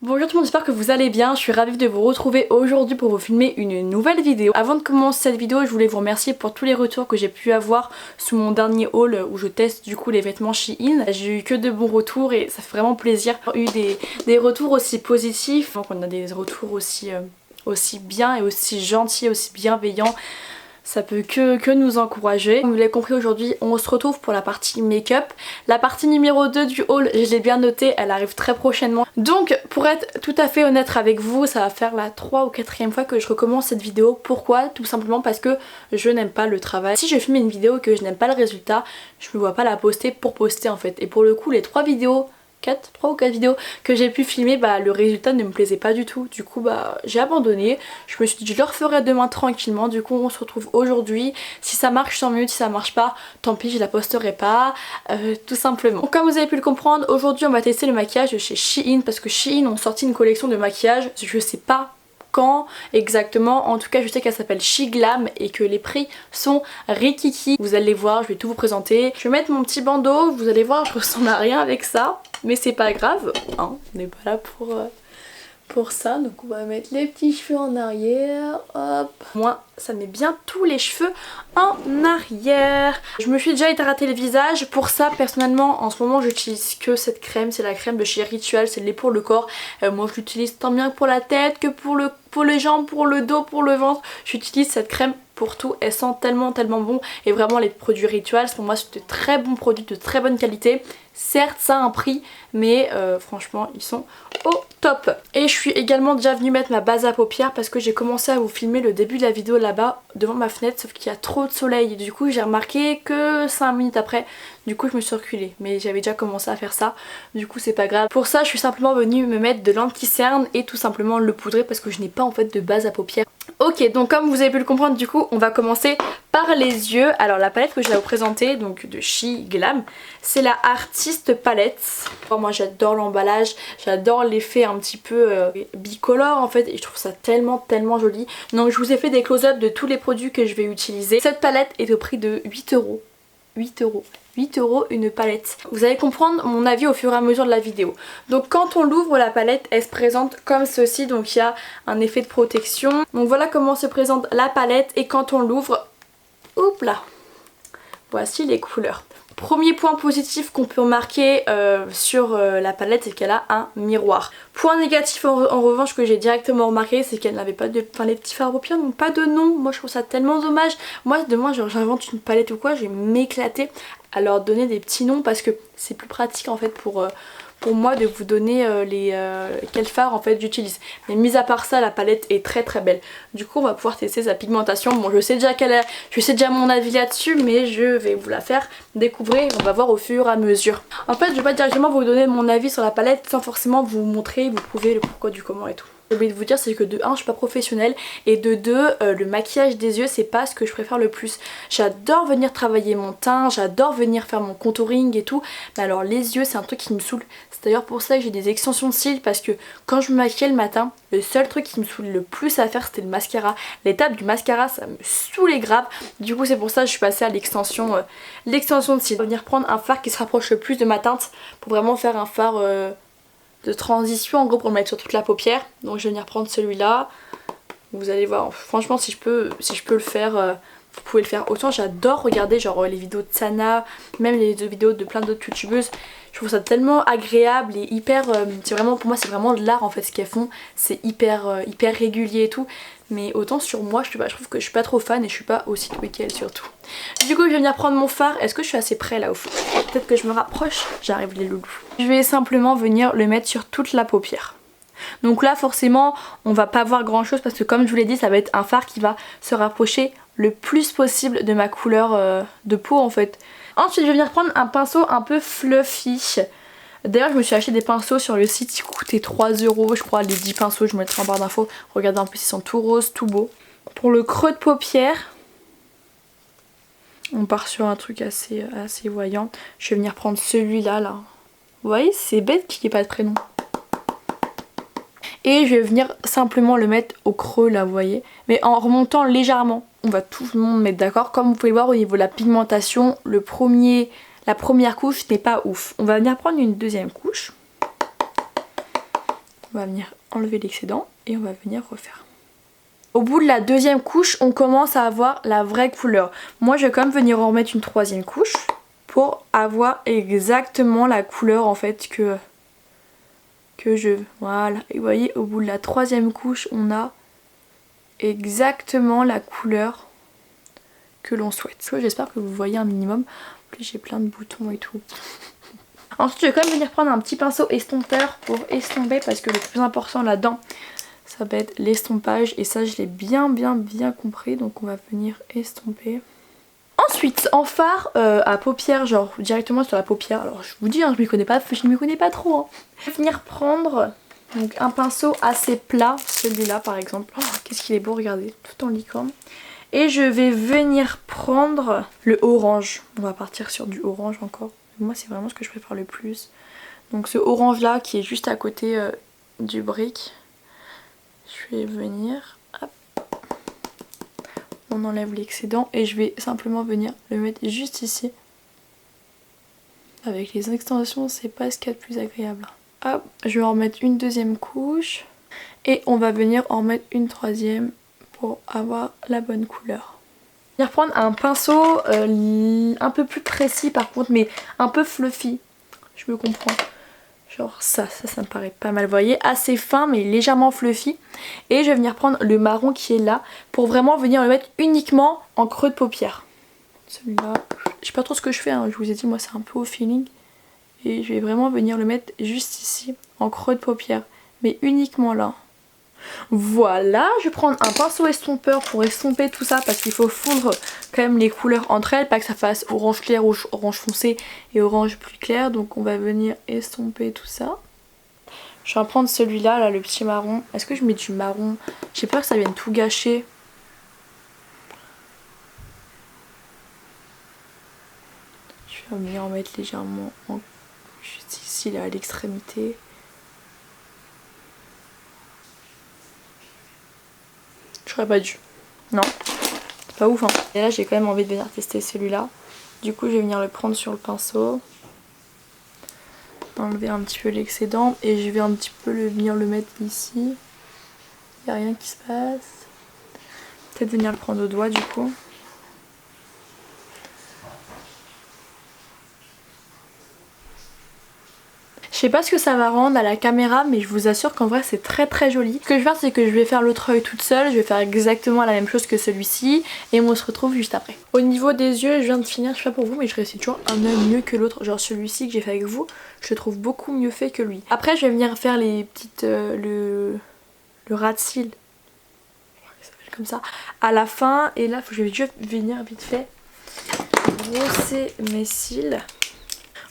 Bonjour tout le monde, j'espère que vous allez bien, je suis ravie de vous retrouver aujourd'hui pour vous filmer une nouvelle vidéo. Avant de commencer cette vidéo, je voulais vous remercier pour tous les retours que j'ai pu avoir sous mon dernier haul où je teste du coup les vêtements Shein. J'ai eu que de bons retours et ça fait vraiment plaisir d'avoir eu des retours aussi positifs. Donc on a des retours aussi bien et aussi gentils, aussi bienveillants. Ça peut que nous encourager. Comme vous l'avez compris, aujourd'hui on se retrouve pour la partie make-up. La partie numéro 2 du haul, je l'ai bien notée, elle arrive très prochainement. Donc pour être tout à fait honnête avec vous, ça va faire la 3e ou 4e fois que je recommence cette vidéo. Pourquoi? Tout simplement parce que je n'aime pas le travail. Si je filme une vidéo et que je n'aime pas le résultat, je me vois pas la poster pour poster en fait. Et pour le coup, les 3 ou 4 vidéos que j'ai pu filmer, le résultat ne me plaisait pas du tout. Du coup j'ai abandonné. Je me suis dit je le referai demain tranquillement. Du coup on se retrouve aujourd'hui. Si ça marche tant mieux, si ça marche pas tant pis, je la posterai pas, tout simplement. Donc, comme vous avez pu le comprendre, aujourd'hui on va tester le maquillage de chez Shein parce que Shein ont sorti une collection de maquillage. Je sais pas quand exactement, en tout cas je sais qu'elle s'appelle Shiglam et que les prix sont rikiki. Vous allez voir, je vais tout vous présenter. Je vais mettre mon petit bandeau, vous allez voir je ressemble à rien avec ça, mais c'est pas grave, hein, on n'est pas là pour ça. Donc on va mettre les petits cheveux en arrière, hop. Moi ça met bien tous les cheveux en arrière. Je me suis déjà hydraté le visage. Pour ça personnellement en ce moment j'utilise que cette crème. C'est la crème de chez Ritual, c'est le lait pour le corps. Moi je l'utilise tant bien pour la tête que pour les jambes, pour le dos, pour le ventre. J'utilise cette crème pour tout, elle sent tellement bon et vraiment les produits Ritual pour moi c'est de très bons produits de très bonne qualité. Certes ça a un prix mais franchement ils sont au top. Et je suis également déjà venue mettre ma base à paupières parce que j'ai commencé à vous filmer le début de la vidéo là-bas devant ma fenêtre, sauf qu'il y a trop de soleil. Du coup j'ai remarqué que 5 minutes après, du coup je me suis reculée, mais j'avais déjà commencé à faire ça, du coup c'est pas grave. Pour ça je suis simplement venue me mettre de l'anti-cerne et tout simplement le poudrer parce que je n'ai pas en fait de base à paupières. Ok, donc comme vous avez pu le comprendre, du coup on va commencer par les yeux. Alors la palette que je vais vous présenter, donc de Shiglam, c'est la Artist Palette. Moi j'adore l'emballage, j'adore l'effet un petit peu bicolore en fait et je trouve ça tellement joli. Donc je vous ai fait des close-up de tous les produits que je vais utiliser. Cette palette est au prix de 8 €. 8 € une palette. Vous allez comprendre mon avis au fur et à mesure de la vidéo. Donc quand on l'ouvre, la palette elle se présente comme ceci, donc il y a un effet de protection. Donc voilà comment se présente la palette et quand on l'ouvre, hop là, voici les couleurs. Premier point positif qu'on peut remarquer sur la palette, c'est qu'elle a un miroir. Point négatif en revanche que j'ai directement remarqué, c'est qu'elle n'avait pas de... Enfin les petits fards à paupières n'ont pas de nom. Moi je trouve ça tellement dommage. Moi demain j'invente une palette ou quoi, je vais m'éclater à leur donner des petits noms parce que c'est plus pratique en fait pour moi de vous donner quel fard en fait j'utilise. Mais mis à part ça, la palette est très belle. Du coup on va pouvoir tester sa pigmentation. Bon je sais déjà mon avis là-dessus, mais je vais vous la faire découvrir. On va voir au fur et à mesure. En fait je vais pas directement vous donner mon avis sur la palette sans forcément vous montrer, vous prouver le pourquoi du comment et tout. J'ai oublié de vous dire, c'est que de 1 je suis pas professionnelle et de 2 le maquillage des yeux c'est pas ce que je préfère le plus. J'adore venir travailler mon teint, j'adore venir faire mon contouring et tout, mais alors les yeux c'est un truc qui me saoule. C'est d'ailleurs pour ça que j'ai des extensions de cils parce que quand je me maquillais le matin, le seul truc qui me saoule le plus à faire c'était le mascara. L'étape du mascara ça me saoulait grave, du coup c'est pour ça que je suis passée à l'extension de cils. Je vais venir prendre un fard qui se rapproche le plus de ma teinte pour vraiment faire un fard de transition en gros pour le mettre sur toute la paupière. Donc je vais venir prendre celui-là. Vous allez voir, franchement si je peux le faire, vous pouvez le faire autant. J'adore regarder genre les vidéos de Sana, même les vidéos de plein d'autres youtubeuses. Je trouve ça tellement agréable et hyper, c'est vraiment, pour moi c'est vraiment de l'art en fait ce qu'elles font. C'est hyper régulier et tout. Mais autant sur moi je trouve que je suis pas trop fan et je suis pas aussi douée qu'elle surtout. Du coup je vais venir prendre mon fard. Est-ce que je suis assez près là au fond? Peut-être que je me rapproche. J'arrive les loulous. Je vais simplement venir le mettre sur toute la paupière. Donc là forcément on va pas voir grand chose parce que comme je vous l'ai dit ça va être un fard qui va se rapprocher le plus possible de ma couleur de peau en fait. Ensuite je vais venir prendre un pinceau un peu fluffy. D'ailleurs je me suis acheté des pinceaux sur le site, ils coûtaient 3 € je crois les 10 pinceaux, je vous mettrai en barre d'infos. Regardez en plus ils sont tout roses, tout beaux. Pour le creux de paupière, on part sur un truc assez voyant. Je vais venir prendre celui-là là. Vous voyez c'est bête qu'il n'y ait pas de prénom. Et je vais venir simplement le mettre au creux là vous voyez. Mais en remontant légèrement. On va tout le monde mettre d'accord. Comme vous pouvez le voir au niveau de la pigmentation, la première couche n'est pas ouf. On va venir prendre une deuxième couche. On va venir enlever l'excédent et on va venir refaire. Au bout de la deuxième couche, on commence à avoir la vraie couleur. Moi je vais quand même venir en remettre une troisième couche pour avoir exactement la couleur en fait que je veux. Voilà, et vous voyez au bout de la troisième couche on a exactement la couleur que l'on souhaite. J'espère que vous voyez un minimum. En plus j'ai plein de boutons et tout. Ensuite je vais quand même venir prendre un petit pinceau estompeur pour estomper parce que le plus important là-dedans ça va être l'estompage et ça je l'ai bien compris, donc on va venir estomper. Ensuite en fard à paupières, genre directement sur la paupière, alors je vous dis hein, je ne m'y connais pas trop hein. Je vais venir prendre donc, un pinceau assez plat, celui-là par exemple. Oh, qu'est-ce qu'il est beau, regardez, tout en licorne. Et je vais venir prendre le orange, on va partir sur du orange encore. Moi c'est vraiment ce que je préfère le plus. Donc ce orange là qui est juste à côté du brick. Je vais venir, hop, on enlève l'excédent et je vais simplement venir le mettre juste ici. Avec les extensions, c'est pas ce qu'il y a de plus agréable. Hop, je vais en remettre une deuxième couche et on va venir en mettre une troisième pour avoir la bonne couleur. Je vais reprendre un pinceau un peu plus précis par contre, mais un peu fluffy, je me comprends. Genre ça me paraît pas mal, vous voyez, assez fin mais légèrement fluffy. Et je vais venir prendre le marron qui est là pour vraiment venir le mettre uniquement en creux de paupière. Celui-là, je sais pas trop ce que je fais, hein. Je vous ai dit moi c'est un peu au feeling. Et je vais vraiment venir le mettre juste ici, en creux de paupière, mais uniquement là. Voilà, je vais prendre un pinceau estompeur pour estomper tout ça parce qu'il faut fondre quand même les couleurs entre elles, pas que ça fasse orange clair, orange foncé et orange plus clair. Donc on va venir estomper tout ça. Je vais prendre celui-là, là, le petit marron. Est-ce que je mets du marron? J'ai peur que ça vienne tout gâcher. Je vais venir en mettre légèrement juste ici, là, à l'extrémité. J'aurais pas dû. Non, c'est pas ouf hein. Et là j'ai quand même envie de venir tester celui-là. Du coup je vais venir le prendre sur le pinceau. Enlever un petit peu l'excédent et je vais un petit peu venir le mettre ici. Il n'y a rien qui se passe. Peut-être venir le prendre au doigt du coup. Je sais pas ce que ça va rendre à la caméra mais je vous assure qu'en vrai c'est très joli. Ce que je vais faire c'est que je vais faire l'autre œil toute seule, je vais faire exactement la même chose que celui-ci et on se retrouve juste après. Au niveau des yeux je viens de finir, je sais pas pour vous mais je réussis toujours un œil mieux que l'autre. Genre celui-ci que j'ai fait avec vous, je le trouve beaucoup mieux fait que lui. Après je vais venir faire les petites... le ras de cils, ça s'appelle comme ça, à la fin et là je vais juste venir vite fait brosser mes cils.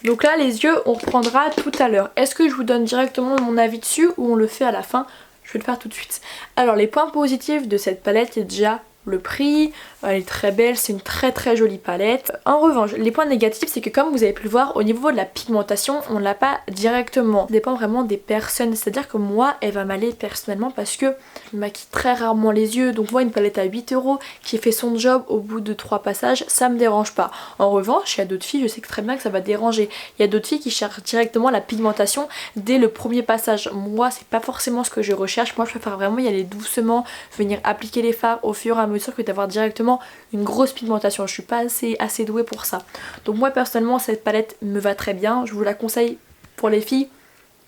Donc là les yeux on reprendra tout à l'heure. Est-ce que je vous donne directement mon avis dessus ou on le fait à la fin? Je vais le faire tout de suite. Alors les points positifs de cette palette, c'est déjà le prix, elle est très belle, c'est une très jolie palette. En revanche, les points négatifs, c'est que comme vous avez pu le voir, au niveau de la pigmentation, on l'a pas directement. Ça dépend vraiment des personnes, c'est-à-dire que moi, elle va m'aller personnellement parce que je maquille très rarement les yeux. Donc moi, une palette à 8 € qui fait son job au bout de 3 passages, ça me dérange pas. En revanche, il y a d'autres filles, je sais très bien que ça va déranger. Il y a d'autres filles qui cherchent directement la pigmentation dès le premier passage. Moi, c'est pas forcément ce que je recherche. Moi, je préfère vraiment y aller doucement, venir appliquer les fards au fur et à mesure que d'avoir directement une grosse pigmentation. Je suis pas assez douée pour ça. Donc moi personnellement cette palette me va très bien. Je vous la conseille pour les filles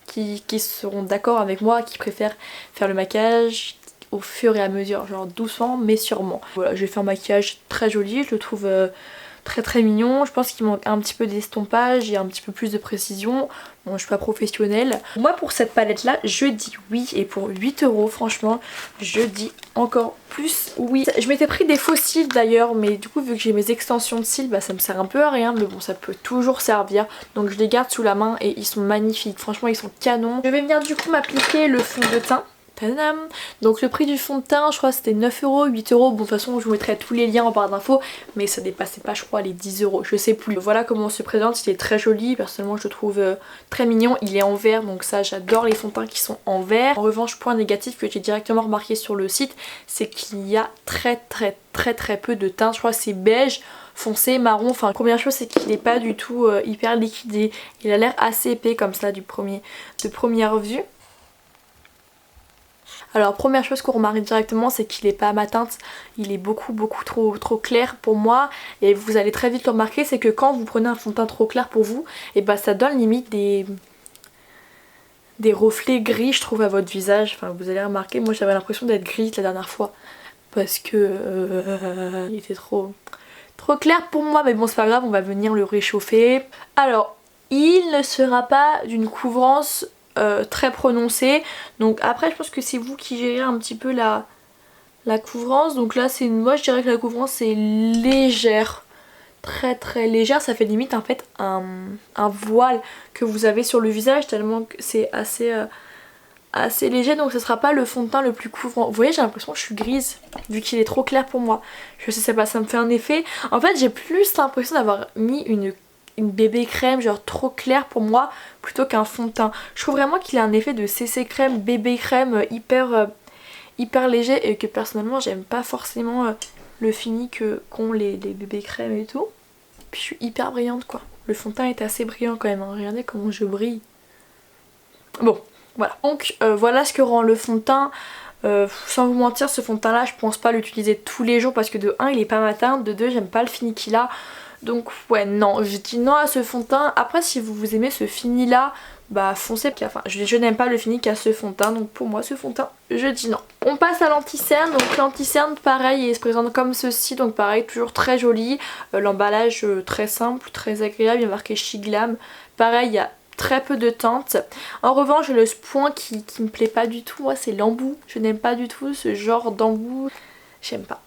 qui seront d'accord avec moi, qui préfèrent faire le maquillage au fur et à mesure, genre doucement mais sûrement. Voilà, j'ai fait un maquillage très joli, je le trouve très mignon. Je pense qu'il manque un petit peu d'estompage et un petit peu plus de précision. Bon, je suis pas professionnelle. Moi pour cette palette là je dis oui, et pour 8 € franchement je dis encore plus oui. Je m'étais pris des faux cils d'ailleurs, mais du coup vu que j'ai mes extensions de cils, bah ça me sert un peu à rien, mais bon ça peut toujours servir. Donc je les garde sous la main et ils sont magnifiques, franchement ils sont canons. Je vais venir du coup m'appliquer le fond de teint. Tadam. Donc le prix du fond de teint je crois c'était 9 €, 8 €, bon de toute façon je vous mettrai tous les liens en barre d'infos, mais ça dépassait pas je crois les 10 €, je sais plus. Voilà comment on se présente, il est très joli, personnellement je le trouve très mignon, il est en verre donc ça j'adore les fonds de teint qui sont en verre. En revanche point négatif que j'ai directement remarqué sur le site, c'est qu'il y a très peu de teint, je crois que c'est beige, foncé, marron, enfin première chose c'est qu'il n'est pas du tout hyper liquidé, il a l'air assez épais comme ça de première vue. Alors première chose qu'on remarque directement, c'est qu'il est pas à ma teinte, il est beaucoup trop clair pour moi, et vous allez très vite le remarquer, c'est que quand vous prenez un fond de teint trop clair pour vous, et bah ça donne limite des reflets gris je trouve à votre visage. Enfin vous allez remarquer, moi j'avais l'impression d'être grise la dernière fois parce que il était trop clair pour moi, mais bon c'est pas grave, on va venir le réchauffer. Alors il ne sera pas d'une couvrance très prononcée, donc après je pense que c'est vous qui gérez un petit peu la couvrance. Donc là c'est moi je dirais que la couvrance est légère, très légère, ça fait limite en fait un voile que vous avez sur le visage tellement que c'est assez léger, donc ce sera pas le fond de teint le plus couvrant. Vous voyez, j'ai l'impression que je suis grise vu qu'il est trop clair pour moi. Je sais pas, ça me fait un effet. En fait j'ai plus l'impression d'avoir mis une bébé crème genre trop claire pour moi plutôt qu'un fond de teint. Je trouve vraiment qu'il a un effet de CC crème, bébé crème hyper léger, et que personnellement j'aime pas forcément le fini qu'ont les bébés crèmes et tout. Puis je suis hyper brillante quoi. Le fond de teint est assez brillant quand même, hein. Regardez comment je brille. Bon, voilà. Donc voilà ce que rend le fond de teint. Sans vous mentir, ce fond de teint là je pense pas l'utiliser tous les jours parce que de 1 il est pas ma teinte, de 2 j'aime pas le fini qu'il a. Donc ouais non, je dis non à ce fond de teint. Après si vous aimez ce fini là, bah foncez. Enfin je n'aime pas le fini qu'a ce fond de teint, donc pour moi ce fond de teint je dis non. On passe à l'anti-cerne. Donc l'anti-cerne pareil il se présente comme ceci, donc pareil toujours très joli. L'emballage très simple, très agréable, il y a marqué Chic Glam. Pareil il y a très peu de teintes. En revanche le point qui me plaît pas du tout moi c'est l'embout. Je n'aime pas du tout ce genre d'embout. J'aime pas,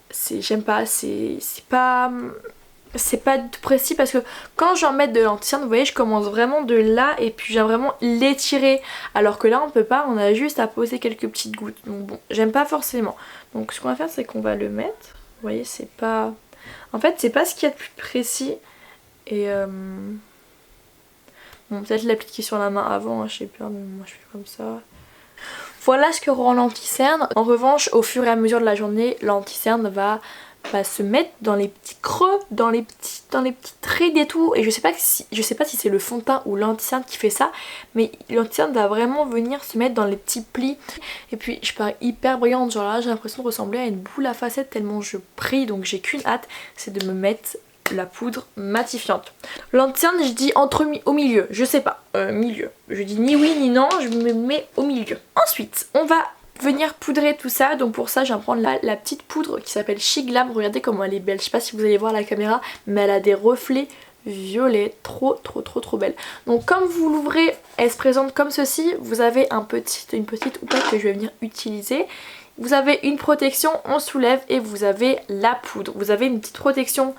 c'est pas du tout précis parce que quand j'en mets de l'anti-cerne, vous voyez je commence vraiment de là et puis j'aime vraiment l'étirer, alors que là on peut pas, on a juste à poser quelques petites gouttes, donc bon j'aime pas forcément. Donc ce qu'on va faire c'est qu'on va le mettre, vous voyez c'est pas, en fait c'est pas ce qu'il y a de plus précis, et bon peut-être l'appliquer sur la main avant, hein, je sais pas, mais moi je fais comme ça. Voilà ce que rend l'anti-cerne. En revanche au fur et à mesure de la journée l'anti-cerne va se mettre dans les petits creux, dans les petites rides et tout, et je sais pas si c'est le fond de teint ou l'anti-cerne qui fait ça, mais l'anti-cerne va vraiment venir se mettre dans les petits plis, et puis je parais hyper brillante, genre là j'ai l'impression de ressembler à une boule à facettes tellement je brille, donc j'ai qu'une hâte, c'est de me mettre la poudre matifiante. L'anti-cerne je dis au milieu, je sais pas, milieu, je dis ni oui ni non, je me mets au milieu. Ensuite on va venir poudrer tout ça, donc pour ça je vais prendre la petite poudre qui s'appelle Chic Glam. Regardez comment elle est belle, je sais pas si vous allez voir la caméra mais elle a des reflets violets, trop belle. Donc comme vous l'ouvrez elle se présente comme ceci, vous avez une petite houppette que je vais venir utiliser. Vous avez une protection, on soulève et vous avez la poudre. Vous avez une petite protection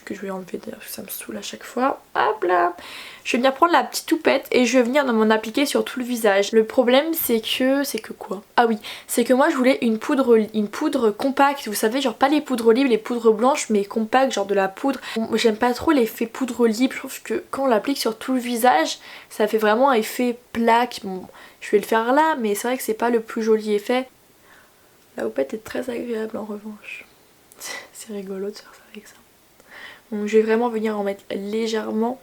que je vais enlever d'ailleurs parce que ça me saoule à chaque fois. Hop là. Je vais venir prendre la petite houppette et je vais venir m'en appliquer sur tout le visage. Le problème c'est que quoi? Ah oui, c'est que moi je voulais une poudre compacte, vous savez, genre pas les poudres libres, les poudres blanches, mais compactes, genre de la poudre. J'aime pas trop l'effet poudre libre, je trouve que quand on l'applique sur tout le visage, ça fait vraiment un effet plaque. Bon, je vais le faire là, mais c'est vrai que c'est pas le plus joli effet. La houppette est très agréable en revanche. C'est rigolo de faire ça avec ça. Donc je vais vraiment venir en mettre légèrement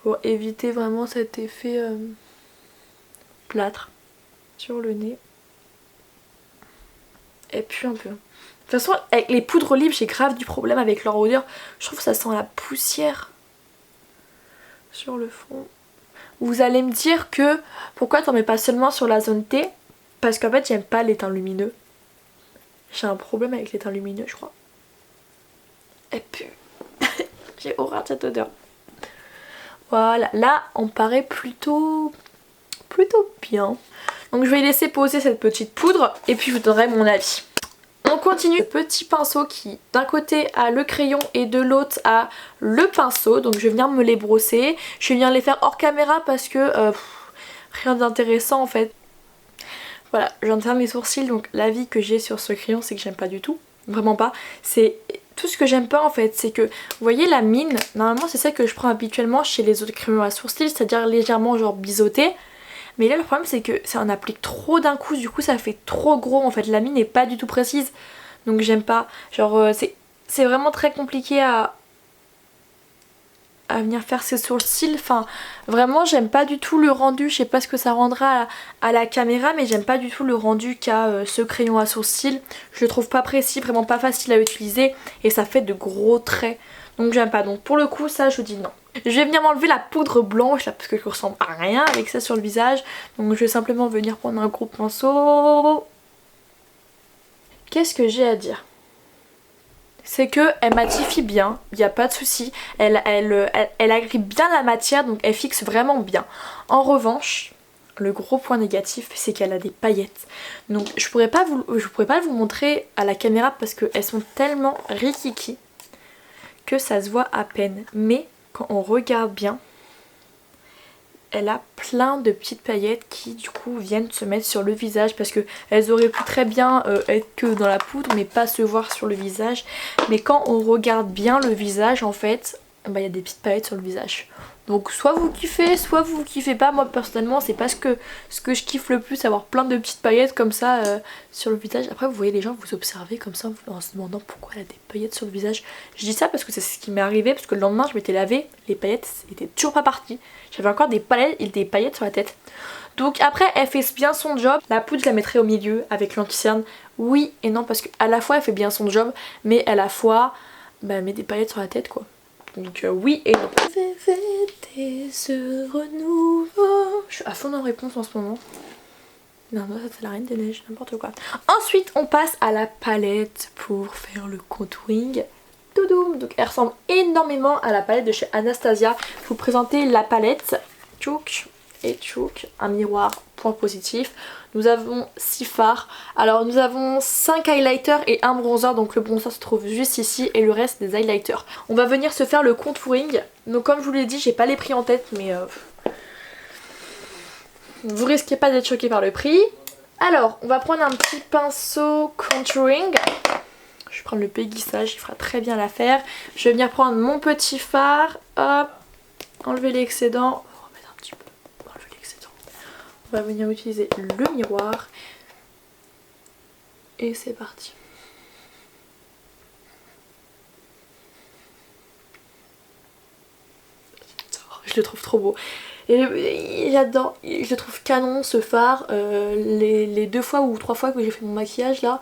pour éviter vraiment cet effet plâtre sur le nez. Et puis un peu. De toute façon avec les poudres libres j'ai grave du problème avec leur odeur. Je trouve que ça sent la poussière sur le front. Vous allez me dire que pourquoi t'en mets pas seulement sur la zone T? Parce qu'en fait j'aime pas les teints lumineux. J'ai un problème avec les teints lumineux je crois. Et puis j'ai horreur de cette odeur. Voilà, là on paraît plutôt bien. Donc je vais laisser poser cette petite poudre et puis je vous donnerai mon avis. On continue. Le petit pinceau qui d'un côté a le crayon et de l'autre a le pinceau. Donc je vais venir me les brosser. Je vais venir les faire hors caméra parce que rien d'intéressant en fait. Voilà, je viens de faire mes sourcils, donc l'avis que j'ai sur ce crayon c'est que j'aime pas du tout. Vraiment pas. C'est tout ce que j'aime pas en fait, c'est que vous voyez la mine, normalement c'est ça que je prends habituellement chez les autres crayons à sourcils, c'est-à-dire légèrement genre biseauté. Mais là le problème c'est que ça en applique trop d'un coup, du coup ça fait trop gros en fait, la mine n'est pas du tout précise. Donc j'aime pas, genre c'est vraiment très compliqué à à venir faire ses sourcils. Enfin vraiment j'aime pas du tout le rendu, je sais pas ce que ça rendra à la caméra, mais j'aime pas du tout le rendu qu'a ce crayon à sourcils. Je le trouve pas précis, vraiment pas facile à utiliser et ça fait de gros traits. Donc j'aime pas, donc pour le coup ça je dis non. Je vais venir m'enlever la poudre blanche là parce que je ressemble à rien avec ça sur le visage. Donc je vais simplement venir prendre un gros pinceau. Qu'est-ce que j'ai à dire? C'est qu'elle matifie bien, il n'y a pas de souci. Elle agrippe bien la matière, donc elle fixe vraiment bien. En revanche, le gros point négatif, c'est qu'elle a des paillettes. Donc je pourrais pas vous montrer à la caméra parce qu'elles sont tellement rikiki que ça se voit à peine. Mais quand on regarde bien, elle a plein de petites paillettes qui du coup viennent se mettre sur le visage parce que elles auraient pu très bien être que dans la poudre mais pas se voir sur le visage. Mais quand on regarde bien le visage en fait, bah, y a des petites paillettes sur le visage. Donc soit vous kiffez, soit vous kiffez pas. Moi personnellement c'est pas ce que je kiffe le plus, avoir plein de petites paillettes comme ça sur le visage. Après vous voyez les gens vous observez comme ça en se demandant pourquoi elle a des paillettes sur le visage. Je dis ça parce que c'est ce qui m'est arrivé, parce que le lendemain je m'étais lavé, les paillettes étaient toujours pas parties. J'avais encore des paillettes sur la tête. Donc après elle fait bien son job. La poudre je la mettrai au milieu avec l'anti-cerne. Oui et non parce qu'à la fois elle fait bien son job mais à la fois bah, elle met des paillettes sur la tête quoi. Donc oui et non. Je vais fêter ce renouveau. Je suis à fond en réponse en ce moment. Non, ça c'est la Reine des Neiges, n'importe quoi. Ensuite on passe à la palette pour faire le contouring. Toudoum. Donc elle ressemble énormément à la palette de chez Anastasia. Je vais vous présenter la palette. Tchouk et tchouk. Un miroir, point positif. Nous avons 6 fards. Alors nous avons 5 highlighters et un bronzer. Donc le bronzer se trouve juste ici et le reste des highlighters. On va venir se faire le contouring. Donc comme je vous l'ai dit, j'ai pas les prix en tête mais vous risquez pas d'être choqué par le prix. Alors on va prendre un petit pinceau contouring. Je vais prendre le Péguissage, il fera très bien l'affaire. Je vais venir prendre mon petit fard. Hop, enlever l'excédent. On va remettre un petit peu. Enlever l'excédent. On va venir utiliser le miroir. Et c'est parti. Je le trouve trop beau. Et j'adore, je le trouve canon ce fard. Les 2 fois ou 3 fois que j'ai fait mon maquillage là,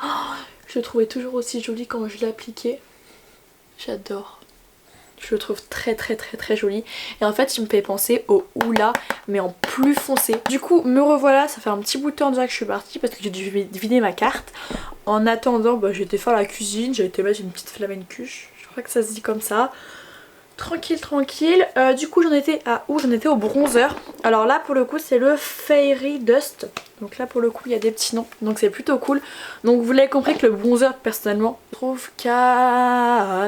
je le trouvais toujours aussi joli quand je l'appliquais. J'adore. Je le trouve très joli. Et en fait il me fait penser au Hoola mais en plus foncé. Du coup me revoilà, ça fait un petit bout de temps déjà que je suis partie parce que j'ai dû vider ma carte. En attendant bah, j'ai été faire la cuisine, j'ai été mettre une petite flamencuche. Je crois que ça se dit comme ça. Tranquille. Du coup j'en étais à où? J'en étais au bronzer. Alors là pour le coup c'est le Fairy Dust. Donc là pour le coup il y a des petits noms. Donc c'est plutôt cool. Donc vous l'avez compris que le bronzer personnellement je trouve canon.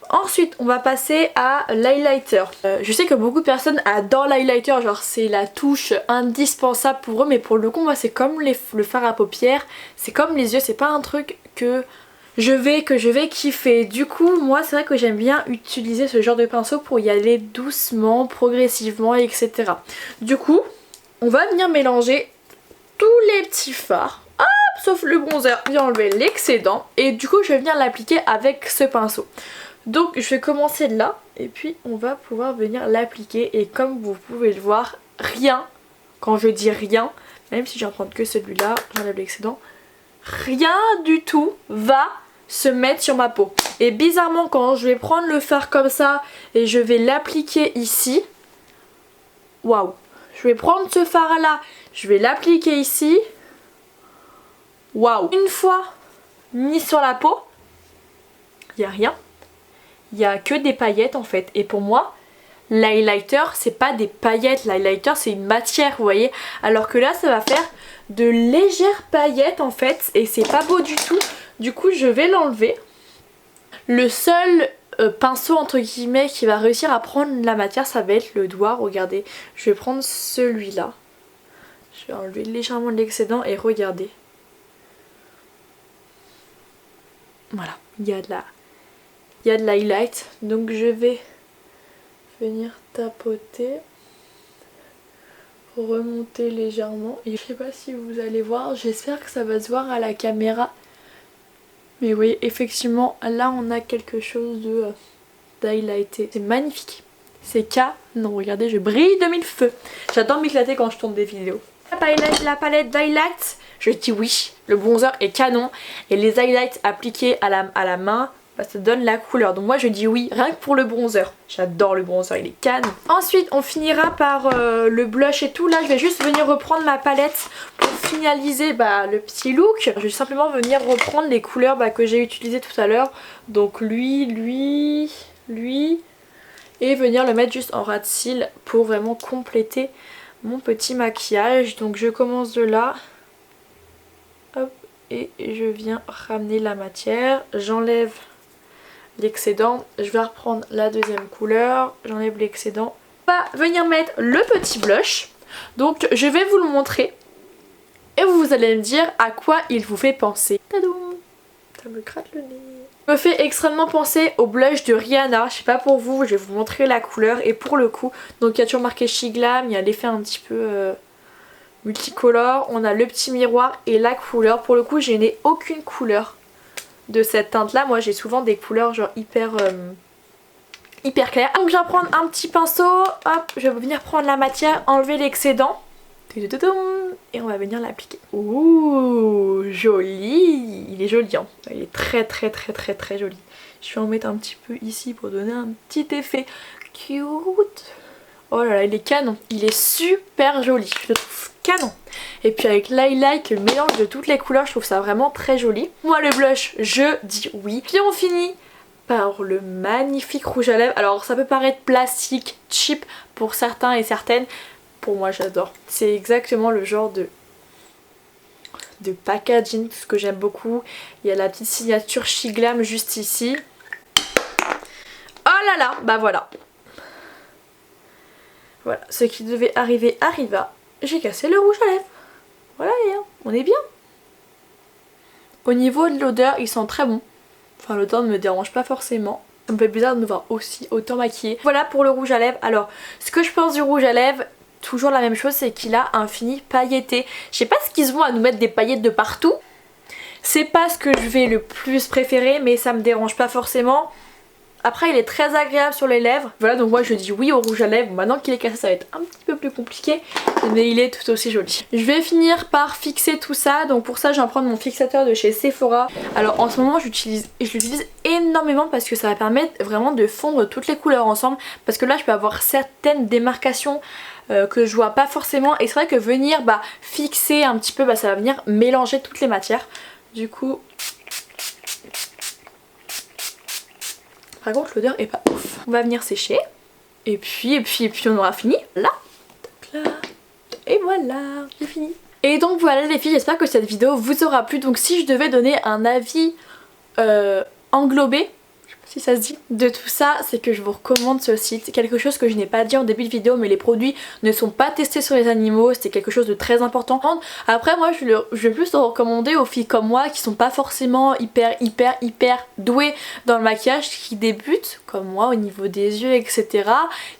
Ensuite on va passer à l'highlighter. Je sais que beaucoup de personnes adorent l'highlighter. Genre c'est la touche indispensable pour eux. Mais pour le coup moi c'est comme le fard à paupières. C'est comme les yeux. C'est pas un truc que je vais kiffer. Du coup moi c'est vrai que j'aime bien utiliser ce genre de pinceau pour y aller doucement, progressivement etc. Du coup on va venir mélanger tous les petits fards, hop, sauf le bronzer, bien enlever l'excédent et du coup je vais venir l'appliquer avec ce pinceau. Donc je vais commencer de là et puis on va pouvoir venir l'appliquer et comme vous pouvez le voir, rien, quand je dis rien, même si j'en prends que celui-là, j'enlève l'excédent, rien du tout va se mettre sur ma peau. Et bizarrement quand je vais prendre le fard comme ça et je vais l'appliquer ici, waouh, je vais prendre ce fard là, je vais l'appliquer ici, waouh, une fois mis sur la peau, il n'y a rien, il n'y a que des paillettes en fait. Et pour moi l'highlighter c'est pas des paillettes, l'highlighter c'est une matière vous voyez, alors que là ça va faire de légères paillettes en fait et c'est pas beau du tout. Du coup je vais l'enlever. Le seul pinceau entre guillemets qui va réussir à prendre la matière ça va être le doigt. Regardez, je vais prendre celui-là, je vais enlever légèrement de l'excédent et regardez, voilà, il y a de l'highlight. Donc je vais venir tapoter, remonter légèrement et je sais pas si vous allez voir, j'espère que ça va se voir à la caméra. Mais oui, effectivement, là on a quelque chose de d'highlighté. C'est magnifique. C'est canon, regardez, je brille de mille feux. J'adore m'éclater quand je tourne des vidéos. La palette d'highlights, je dis oui, le bronzer est canon. Et les highlights appliqués à la main, bah, ça donne la couleur. Donc moi je dis oui, rien que pour le bronzer. J'adore le bronzer, il est canon. Ensuite on finira par le blush et tout. Là je vais juste venir reprendre ma palette pour finaliser le petit look. Je vais simplement venir reprendre les couleurs que j'ai utilisées tout à l'heure. Donc lui... Et venir le mettre juste en ras de cils pour vraiment compléter mon petit maquillage. Donc je commence de là. Hop, et je viens ramener la matière. J'enlève l'excédent. Je vais reprendre la deuxième couleur. J'enlève l'excédent. On va venir mettre le petit blush. Donc je vais vous le montrer. Et vous allez me dire à quoi il vous fait penser. Tadam! Ça me gratte le nez. Me fait extrêmement penser au blush de Rihanna. Je sais pas pour vous, je vais vous montrer la couleur. Et pour le coup, donc il y a toujours marqué She Glam. Il y a l'effet un petit peu multicolore. On a le petit miroir et la couleur. Pour le coup, je n'ai aucune couleur de cette teinte là. Moi j'ai souvent des couleurs genre hyper claires. Donc je vais prendre un petit pinceau. Hop, je vais venir prendre la matière, enlever l'excédent. Et on va venir l'appliquer. Ouh, joli. Il est joli hein. Il est très joli. Je vais en mettre un petit peu ici pour donner un petit effet cute. Oh là là, il est canon. Il est super joli. Je le trouve canon. Et puis avec l'highlight, le mélange de toutes les couleurs, je trouve ça vraiment très joli. Moi le blush, je dis oui. Puis on finit par le magnifique rouge à lèvres. Alors ça peut paraître plastique, cheap pour certains et certaines. Pour moi j'adore. C'est exactement le genre de packaging que j'aime beaucoup. Il y a la petite signature She Glam juste ici. Oh là là, bah voilà. Voilà, ce qui devait arriver arriva. J'ai cassé le rouge à lèvres. Voilà les gars, on est bien. Au niveau de l'odeur, il sent très bon. Enfin l'odeur ne me dérange pas forcément. Ça me fait bizarre de me voir aussi autant maquillée. Voilà pour le rouge à lèvres. Alors, ce que je pense du rouge à lèvres, toujours la même chose, c'est qu'il a un fini pailleté. Je sais pas ce qu'ils ont à nous mettre des paillettes de partout. C'est pas ce que je vais le plus préférer, mais ça me dérange pas forcément. Après il est très agréable sur les lèvres. Voilà, donc moi je dis oui au rouge à lèvres. Maintenant qu'il est cassé ça va être un petit peu plus compliqué, mais il est tout aussi joli. Je vais finir par fixer tout ça. Donc pour ça je vais prendre mon fixateur de chez Sephora. Alors en ce moment je l'utilise énormément parce que ça va permettre vraiment de fondre toutes les couleurs ensemble. Parce que là je peux avoir certaines démarcations que je vois pas forcément. Et c'est vrai que venir fixer un petit peu, ça va venir mélanger toutes les matières. Du coup... Par contre l'odeur est pas ouf. On va venir sécher. Et puis on aura fini. Là. Donc là. Et voilà. J'ai fini. Et donc voilà les filles, j'espère que cette vidéo vous aura plu. Donc si je devais donner un avis englobé, je sais pas si ça se dit, de tout ça, c'est que je vous recommande ce site. Quelque chose que je n'ai pas dit en début de vidéo, mais les produits ne sont pas testés sur les animaux. C'était quelque chose de très important. Après moi je vais plus le recommander aux filles comme moi qui sont pas forcément hyper douées dans le maquillage, qui débutent comme moi au niveau des yeux etc,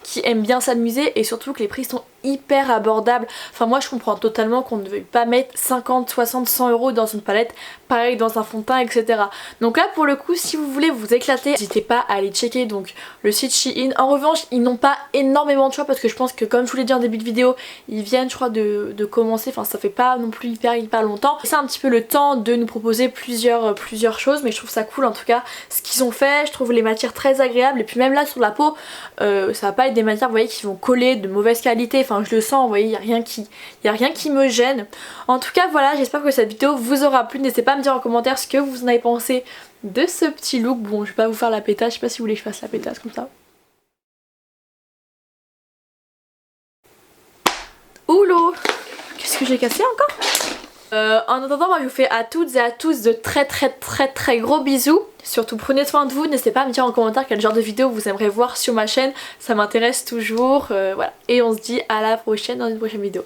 qui aiment bien s'amuser et surtout que les prix sont hyper abordables. Enfin moi je comprends totalement qu'on ne veuille pas mettre 50, 60, 100 € dans une palette, pareil dans un fond de teint etc. Donc là pour le coup si vous voulez vous éclater, n'hésitez pas à aller checker donc le site Shein. En revanche ils n'ont pas énormément de choix parce que je pense que comme je vous l'ai dit en début de vidéo, ils viennent je crois de commencer, enfin ça fait pas non plus hyper longtemps. C'est un petit peu le temps de nous proposer plusieurs choses, mais je trouve ça cool en tout cas ce qu'ils ont fait. Je trouve les matières très agréables et puis même là sur la peau ça va pas être des matières vous voyez qui vont coller de mauvaise qualité. Enfin je le sens, vous voyez, il n'y a rien qui me gêne. En tout cas voilà, j'espère que cette vidéo vous aura plu. N'hésitez pas à me dire en commentaire ce que vous en avez pensé de ce petit look. Bon je vais pas vous faire la pétasse, je sais pas si vous voulez que je fasse la pétasse comme ça. Oulou, qu'est-ce que j'ai cassé encore? En attendant moi je vous fais à toutes et à tous de très gros bisous. Surtout prenez soin de vous, n'hésitez pas à me dire en commentaire quel genre de vidéo vous aimeriez voir sur ma chaîne, ça m'intéresse toujours, voilà. Et on se dit à la prochaine dans une prochaine vidéo.